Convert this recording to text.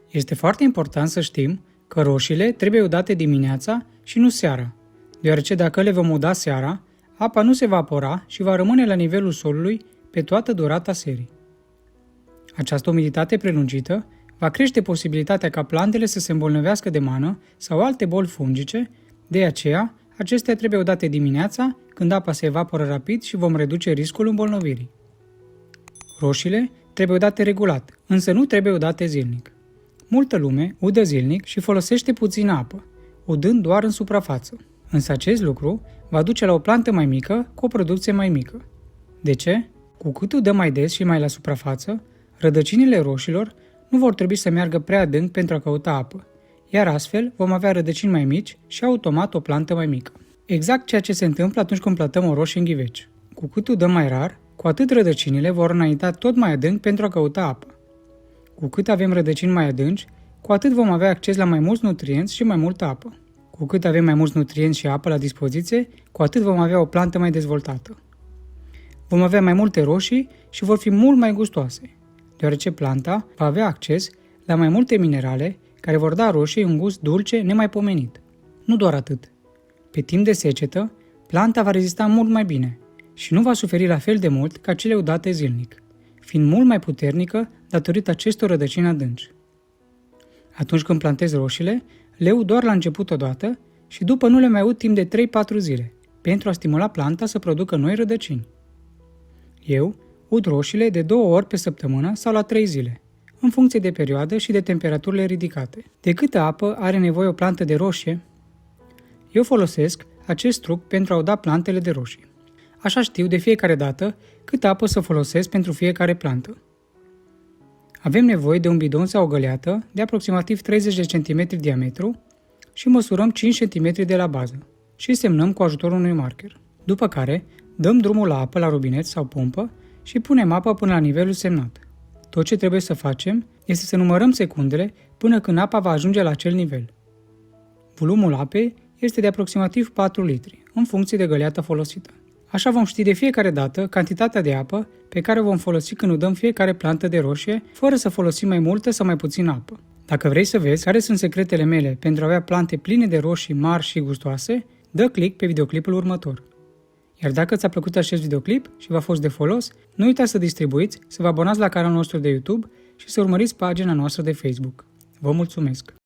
Este foarte important să știm că roșiile trebuie udate dimineața și nu seara, deoarece dacă le vom uda seara, apa nu se va evapora și va rămâne la nivelul solului pe toată durata serii. Această umiditate prelungită va crește posibilitatea ca plantele să se îmbolnăvească de mană sau alte boli fungice, de aceea acestea trebuie udate dimineața, când apa se evaporă rapid și vom reduce riscul îmbolnăvirii. Roșiile trebuie udate regulat, însă nu trebuie udate zilnic. Multă lume udă zilnic și folosește puțină apă, udând doar în suprafață. Însă acest lucru va duce la o plantă mai mică cu o producție mai mică. De ce? Cu cât udăm mai des și mai la suprafață, rădăcinile roșilor nu vor trebui să meargă prea adânc pentru a căuta apă, iar astfel vom avea rădăcini mai mici și automat o plantă mai mică. Exact ceea ce se întâmplă atunci când plantăm o roșie în ghiveci. Cu cât udăm mai rar, cu atât rădăcinile vor înainta tot mai adânc pentru a căuta apă. Cu cât avem rădăcini mai adânci, cu atât vom avea acces la mai mulți nutrienți și mai multă apă. Cu cât avem mai mulți nutrienți și apă la dispoziție, cu atât vom avea o plantă mai dezvoltată. Vom avea mai multe roșii și vor fi mult mai gustoase, deoarece planta va avea acces la mai multe minerale care vor da roșiei un gust dulce nemaipomenit. Nu doar atât. Pe timp de secetă, planta va rezista mult mai bine și nu va suferi la fel de mult ca cele udate zilnic, fiind mult mai puternică datorită acestor rădăcini adânci. Atunci când plantez roșiile, le ud doar la început odată și după nu le mai ud timp de 3-4 zile, pentru a stimula planta să producă noi rădăcini. Eu ud roșiile de 2 ori pe săptămână sau la 3 zile, în funcție de perioadă și de temperaturile ridicate. De câtă apă are nevoie o plantă de roșie? Eu folosesc acest truc pentru a uda plantele de roșii. Așa știu de fiecare dată câtă apă să folosesc pentru fiecare plantă. Avem nevoie de un bidon sau o găleată de aproximativ 30 de cm diametru și măsurăm 5 cm de la bază și semnăm cu ajutorul unui marker. După care, dăm drumul la apă la robinet sau pompă și punem apă până la nivelul semnat. Tot ce trebuie să facem este să numărăm secundele până când apa va ajunge la acel nivel. Volumul apei este de aproximativ 4 litri, în funcție de găleata folosită. Așa vom ști de fiecare dată cantitatea de apă pe care o vom folosi când udăm fiecare plantă de roșie, fără să folosim mai multă sau mai puțină apă. Dacă vrei să vezi care sunt secretele mele pentru a avea plante pline de roșii mari și gustoase, dă click pe videoclipul următor. Iar dacă ți-a plăcut acest videoclip și v-a fost de folos, nu uitați să distribuiți, să vă abonați la canalul nostru de YouTube și să urmăriți pagina noastră de Facebook. Vă mulțumesc!